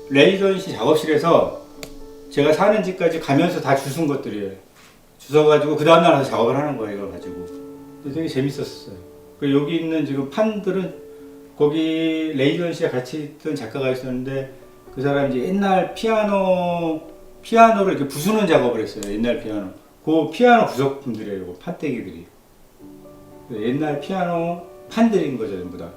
레이던시 작업실에서 제가 사는 집까지 가면서 다 주운 것들이에요. 주워가지고 그 다음날 가서 작업을 하는 거예요. 이걸 가지고. 되게 재밌었어요. 그리고 여기 있는 지금 판들은 거기 레이던시에 같이 있던 작가가 있었는데 그 사람이 이제 옛날 피아노를 이렇게 부수는 작업을 했어요. 옛날 피아노. 그 피아노 부속품들이에요. 그 판때기들이. 옛날 피아노 판들인 거죠, 전부 다.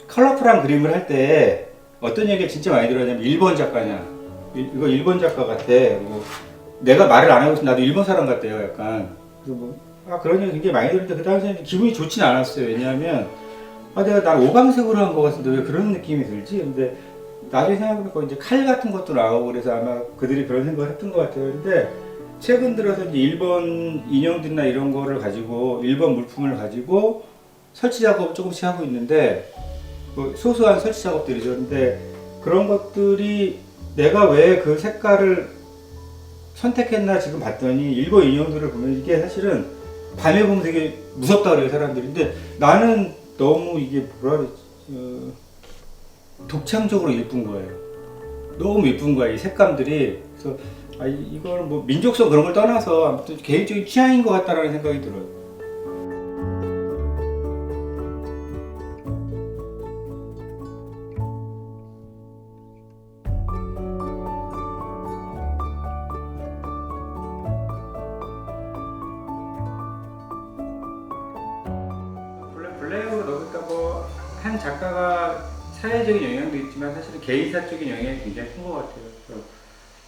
컬러풀한 그림을 할 때 어떤 얘기가 진짜 많이 들었냐면 일본 작가냐, 이거 일본 작가 같아. 뭐 내가 말을 안 하고 있으면 나도 일본 사람 같대요, 약간. 그래서 그런 얘기 굉장히 많이 들었는데 그 당시에 기분이 좋진 않았어요. 왜냐하면 내가 난 오방색으로 한 것 같은데 왜 그런 느낌이 들지? 근데 나중에 생각해보니까 이제 칼 같은 것도 나오고 그래서 아마 그들이 그런 생각을 했던 것 같아요. 근데 최근 들어서 이제 일본 인형들이나 이런 거를 가지고 일본 물품을 가지고 설치 작업을 조금씩 하고 있는데 소소한 설치 작업들이죠. 근데 그런 것들이 내가 왜 그 색깔을 선택했나 지금 봤더니 일본 인형들을 보면 이게 사실은 밤에 보면 되게 무섭다 그래요, 사람들이. 근데 나는 너무 이게 뭐라 그러지, 독창적으로 예쁜 거예요. 너무 예쁜 거야, 이 색감들이. 그래서 이걸 뭐 민족성 그런 걸 떠나서 아무튼 개인적인 취향인 것 같다라는 생각이 들어요. 블랙으로 넣었다고 한 작가가 사회적인 영향도 있지만 사실은 개인사적인 영향이 굉장히 큰 것 같아요. 그래서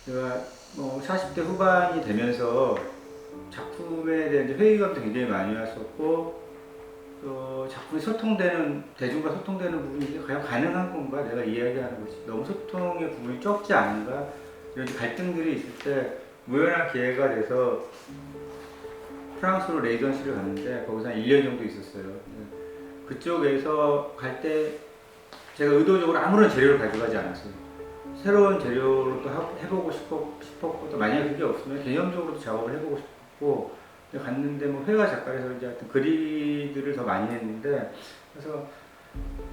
제가 40대 후반이 되면서 작품에 대한 회의감도 굉장히 많이 왔었고, 또 작품이 대중과 소통되는 부분이 과연 가능한 건가, 내가 이야기하는 것이 너무 소통의 부분이 적지 않은가, 이런 갈등들이 있을 때 우연한 기회가 돼서 프랑스로 레이던시를 갔는데 거기서 한 1년 정도 있었어요. 그쪽에서 갈 때 제가 의도적으로 아무런 재료를 가져가지 않았어요. 새로운 재료로 또 해보고 싶었고, 또 만약에 그게 없으면 개념적으로 작업을 해보고 싶었고, 갔는데 회화 작가에서 이제 하여튼 글이들을 더 많이 했는데, 그래서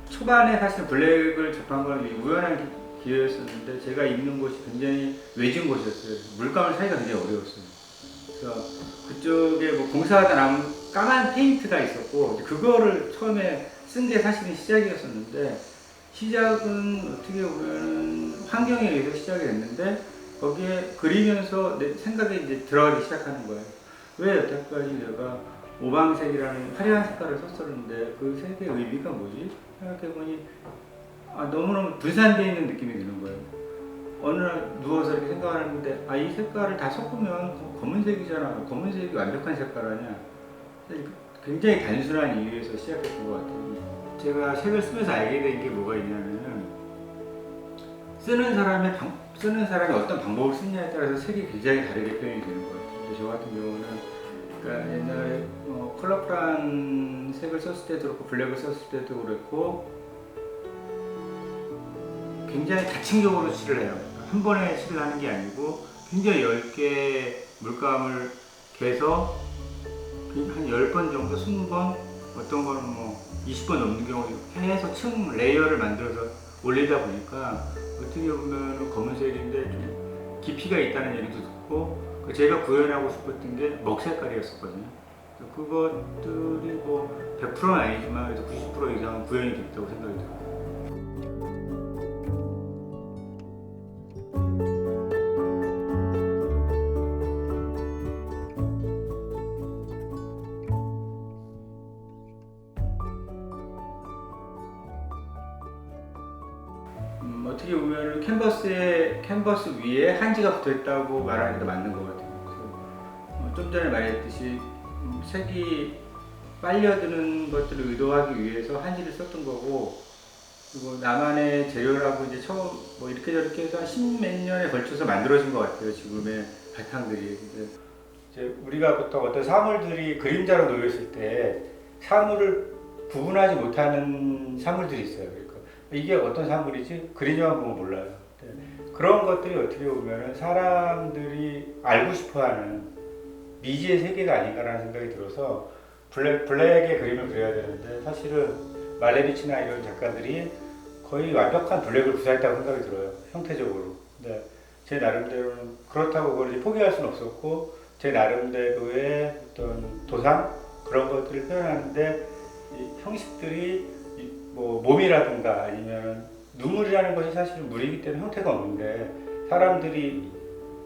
초반에 사실 블랙을 접한 건 우연한 기회였었는데, 제가 있는 곳이 굉장히 외진 곳이었어요. 물감을 사기가 굉장히 어려웠어요. 그래서 그쪽에 공사하다 남은 까만 페인트가 있었고, 그거를 처음에 쓴 게 사실은 시작이었었는데, 시작은 어떻게 보면 환경에 의해서 시작이 됐는데, 거기에 그리면서 내 생각에 이제 들어가기 시작하는 거예요. 왜 여태까지 내가 오방색이라는 화려한 색깔을 썼었는데 그 색의 의미가 뭐지? 생각해보니 너무너무 분산되어 있는 느낌이 드는 거예요. 어느 날 누워서 이렇게 생각하는데 이 색깔을 다 섞으면 검은색이잖아. 검은색이 완벽한 색깔 아니야. 굉장히 단순한 이유에서 시작했던 것 같아요. 제가 책을 쓰면서 알게 된 게 뭐가 있냐면은 쓰는 사람이 어떤 방법을 쓰느냐에 따라서 색이 굉장히 다르게 표현이 되는 것 같아요. 근데 저 같은 경우는 그러니까 옛날에 컬러풀한 색을 썼을 때도 그렇고 블랙을 썼을 때도 그랬고 굉장히 다층적으로 칠을 해요. 한 번에 칠을 하는 게 아니고 굉장히 10개 물감을 개서 한 10번 정도 20번, 어떤 거는 20번 넘는 경우 해서 층 레이어를 만들어서 올리다 보니까 어떻게 보면 검은색인데 좀 깊이가 있다는 얘기도 듣고, 제가 구현하고 싶었던 게 먹색깔이었었거든요. 그것들이 100%는 아니지만 그래도 90% 이상은 구현이 됐다고 생각이 들어요. 어떻게 보면 캔버스 위에 한지가 붙어있다고 말하는 게 맞는 것 같아요. 그래서 좀 전에 말했듯이 색이 빨려드는 것들을 의도하기 위해서 한지를 썼던 거고, 그리고 나만의 재료라고 이제 처음 이렇게 저렇게 해서 한 10몇 년에 걸쳐서 만들어진 것 같아요. 지금의 바탕들이. 이제 우리가 보통 어떤 사물들이 그림자로 놓였을 때 사물을 구분하지 못하는 사물들이 있어요. 그러니까 이게 어떤 사물이지? 그림자만 보면 몰라요. 그런 것들이 어떻게 보면 사람들이 알고 싶어하는 미지의 세계가 아닌가라는 생각이 들어서 블랙의 그림을 그려야 되는데 사실은 말레비치나 이런 작가들이 거의 완벽한 블랙을 구사했다고 생각이 들어요. 형태적으로. 근데 제 나름대로는 그렇다고 그걸 포기할 수는 없었고 제 나름대로의 어떤 도상 그런 것들을 표현하는데 이 형식들이 뭐 몸이라든가 아니면 눈물이라는 것이 사실은 물이기 때문에 형태가 없는데 사람들이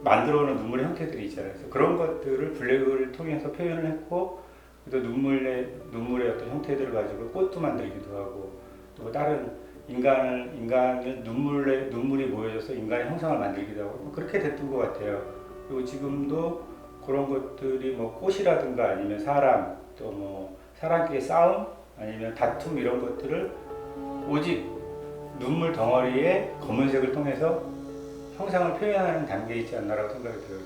만들어 놓은 눈물의 형태들이 있잖아요. 그래서 그런 것들을 블랙을 통해서 표현을 했고 또 눈물의 어떤 형태들을 가지고 꽃도 만들기도 하고 또 다른 인간의 눈물이 모여져서 인간의 형상을 만들기도 하고 그렇게 됐던 것 같아요. 그리고 지금도 그런 것들이 뭐 꽃이라든가 아니면 사람 또 뭐 사람끼리 싸움 아니면 다툼 이런 것들을 오직 눈물 덩어리의 검은색을 통해서 형상을 표현하는 단계에 있지 않나라고 생각이 들어요.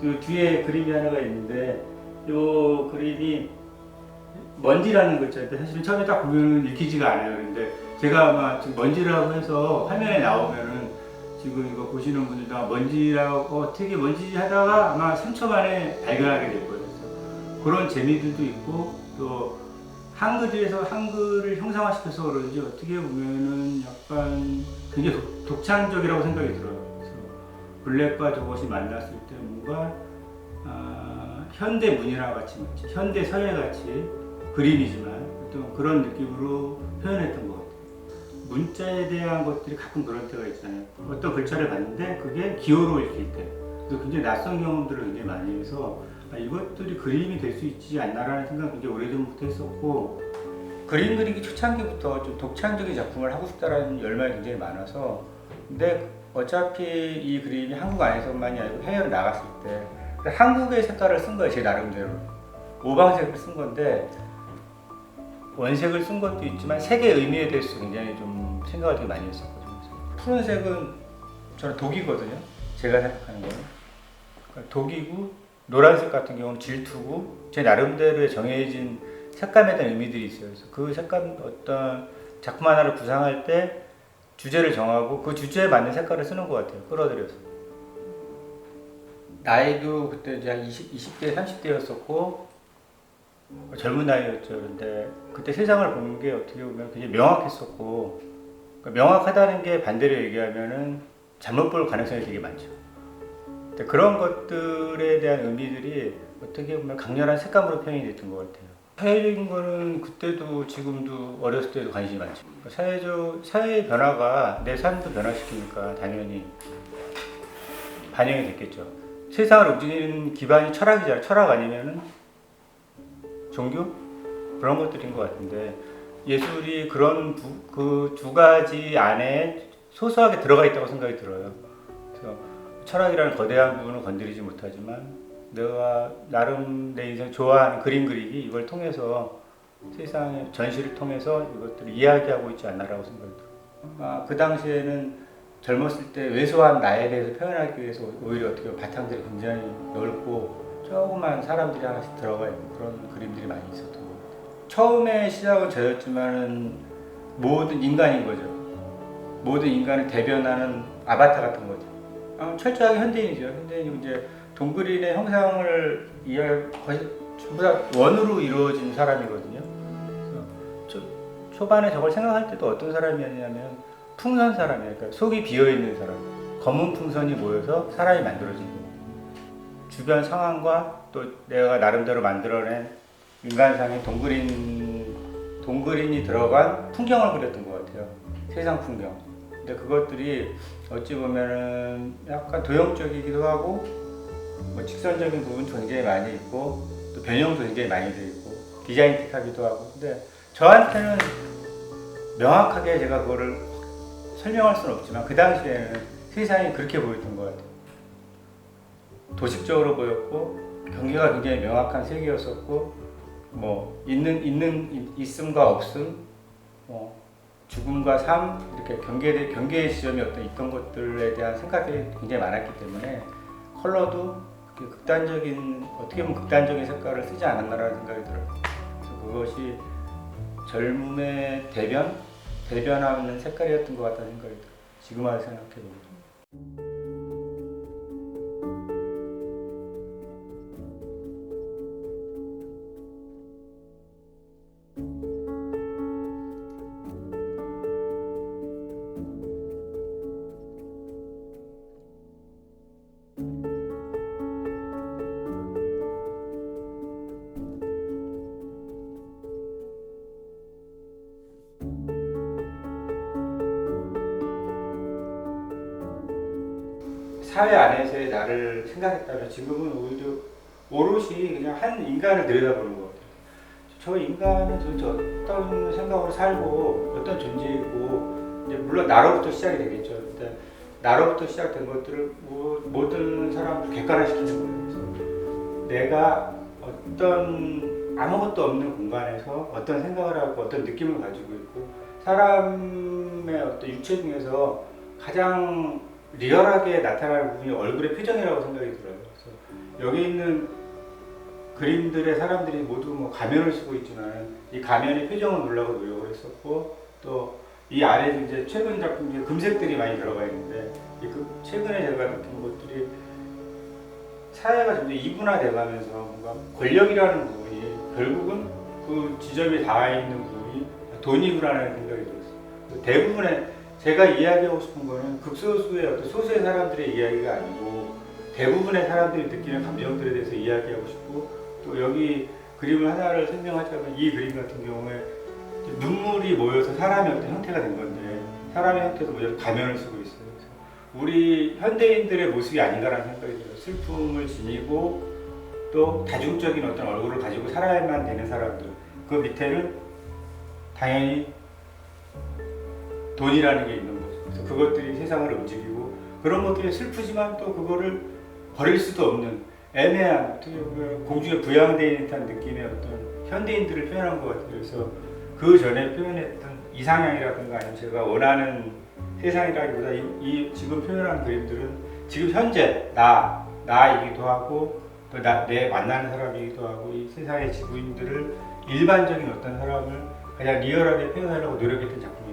그 뒤에 그림이 하나가 있는데 이 그림이 먼지라는 글자인데 사실은 처음에 딱 보면 읽히지가 않아요. 그런데 제가 아마 지금 먼지라고 해서 화면에 나오면은 지금 이거 보시는 분들도 먼지라고 어떻게 먼지 하다가 아마 3초 만에 발견하게 될 거예요. 그런 재미들도 있고 또 한글에서 한글을 형상화시켜서 그런지 어떻게 보면은 약간 굉장히 독창적이라고 생각이 들어요. 그래서 블랙과 저것이 만났을 때 뭔가 현대 문이랑 같이 현대 서예 같이 그림이지만 어떤 그런 느낌으로 표현했던 것 같아요. 문자에 대한 것들이 가끔 그런 때가 있잖아요. 어떤 글자를 봤는데 그게 기호로 읽힐 때 그래서 굉장히 낯선 경험들을 굉장히 많이 해서 이것들이 그림이 될 수 있지 않나라는 생각을 굉장히 오래전부터 했었고 그림 그리기 초창기부터 좀 독창적인 작품을 하고 싶다라는 열망이 굉장히 많아서 근데 어차피 이 그림이 한국 안에서만이 아니고 해외로 나갔을 때 한국의 색깔을 쓴 거예요. 제 나름대로 오방색을 쓴 건데 원색을 쓴 것도 있지만 색의 의미에 대해서 굉장히 좀 생각을 되게 많이 했었거든요. 푸른색은 저는 독이거든요. 제가 생각하는 거는 독이고 노란색 같은 경우는 질투고 제 나름대로의 정해진 색감에 대한 의미들이 있어요. 그래서 그 색감 어떤 작품 하나를 구상할 때 주제를 정하고 그 주제에 맞는 색깔을 쓰는 것 같아요. 끌어들여서. 나이도 그때 이제 한 20대, 30대였었고 젊은 나이였죠. 그런데 그때 세상을 보는 게 어떻게 보면 굉장히 명확했었고 명확하다는 게 반대로 얘기하면은 잘못 볼 가능성이 되게 많죠. 그런 것들에 대한 의미들이 어떻게 보면 강렬한 색감으로 표현이 됐던 것 같아요. 사회적인 거는 그때도 지금도 어렸을 때도 관심이 많죠. 사회의 변화가 내 삶도 변화시키니까 당연히 반영이 됐겠죠. 세상을 움직이는 기반이 철학이잖아요. 철학 아니면은 종교? 그런 것들인 것 같은데 예술이 그런 그 두 가지 안에 소소하게 들어가 있다고 생각이 들어요. 그래서 철학이라는 거대한 부분은 건드리지 못하지만 내가 나름 내 인생 좋아하는 그림 그리기 이걸 통해서 세상의 전시를 통해서 이것들을 이야기하고 있지 않나라고 생각이 들어요. 그 당시에는 젊었을 때 왜소한 나에 대해서 표현하기 위해서 오히려 어떻게 보면 바탕들이 굉장히 넓고 조그만 사람들이 하나씩 들어가 있는 그런 그림들이 많이 있었던 것 같아요. 처음에 시작은 저였지만은 모든 인간인 거죠. 모든 인간을 대변하는 아바타 같은 거죠. 철저하게 현대인이죠. 현대인이고 이제 동그린의 형상을 거의 전부 다 원으로 이루어진 사람이거든요. 그래서 초반에 저걸 생각할 때도 어떤 사람이었냐면 풍선 사람이에요. 그러니까 속이 비어 있는 사람. 검은 풍선이 모여서 사람이 만들어진 거예요. 주변 상황과 또 내가 나름대로 만들어낸 인간상의 동그린이 들어간 풍경을 그렸던 것 같아요. 세상 풍경. 근데 그것들이 어찌 보면은 약간 도형적이기도 하고 뭐 직선적인 부분도 굉장히 많이 있고 또 변형도 굉장히 많이 되어 있고 디자인틱하기도 하고 근데 저한테는 명확하게 제가 그거를 설명할 수는 없지만 그 당시에는 세상이 그렇게 보였던 것 같아요. 도식적으로 보였고 경계가 굉장히 명확한 세계였었고 뭐 있음과 없음 죽음과 삶 이렇게 경계의 지점이 있던 것들에 대한 생각이 굉장히 많았기 때문에 컬러도 어떻게 보면 극단적인 색깔을 쓰지 않았나라는 생각이 들어요. 그래서 그것이 젊음의 대변하는 색깔이었던 것 같다는 생각이 들어요. 지금 와서 생각해보면. 사회 안에서의 나를 생각했다면 지금은 오롯이 그냥 한 인간을 들여다보는 것 같아요. 저 인간은 도대체 어떤 생각으로 살고 어떤 존재이고, 이제 물론 나로부터 시작이 되겠죠. 일단 나로부터 시작된 것들을 모든 사람을 객관화시키는 거예요. 그래서 내가 어떤 아무것도 없는 공간에서 어떤 생각을 하고 어떤 느낌을 가지고 있고, 사람의 어떤 육체 중에서 가장 리얼하게 나타나는 부분이 얼굴의 표정이라고 생각이 들어요. 그래서 여기 있는 그림들의 사람들이 모두 뭐 가면을 쓰고 있지만 이 가면의 표정을 보려고 노력을 했었고, 또 이 안에 이제 최근 작품 중에 금색들이 많이 들어가 있는데, 최근에 제가 느낀 것들이 사회가 점점 이분화돼 가면서 뭔가 권력이라는 부분이 결국은 그 지점에 닿아 있는 부분이 돈이구나라는 생각이 들었어요. 대부분의 제가 이야기하고 싶은 거는 극소수의 어떤 소수의 사람들의 이야기가 아니고 대부분의 사람들이 느끼는 감정들에 대해서 이야기하고 싶고, 또 여기 그림을 하나를 설명하자면 이 그림 같은 경우에 눈물이 모여서 사람의 어떤 형태가 된 건데, 사람의 형태도 모여서 가면을 쓰고 있어요. 그래서 우리 현대인들의 모습이 아닌가라는 생각이 들어요. 슬픔을 지니고 또 다중적인 어떤 얼굴을 가지고 살아야만 되는 사람들, 그 밑에는 당연히 돈이라는 게 있는 거죠. 그래서 그것들이 세상을 움직이고, 그런 것들이 슬프지만 또 그거를 버릴 수도 없는 애매한, 공중에 부양되어 있는 듯한 느낌의 어떤 현대인들을 표현한 것 같아요. 그래서 그 전에 표현했던 이상향이라든가 아니면 제가 원하는 세상이라기보다 이 지금 표현한 그림들은 지금 현재 나이기도 하고, 또 내 만나는 사람이기도 하고, 이 세상의 지구인들을 일반적인 어떤 사람을 가장 리얼하게 표현하려고 노력했던 작품입니다.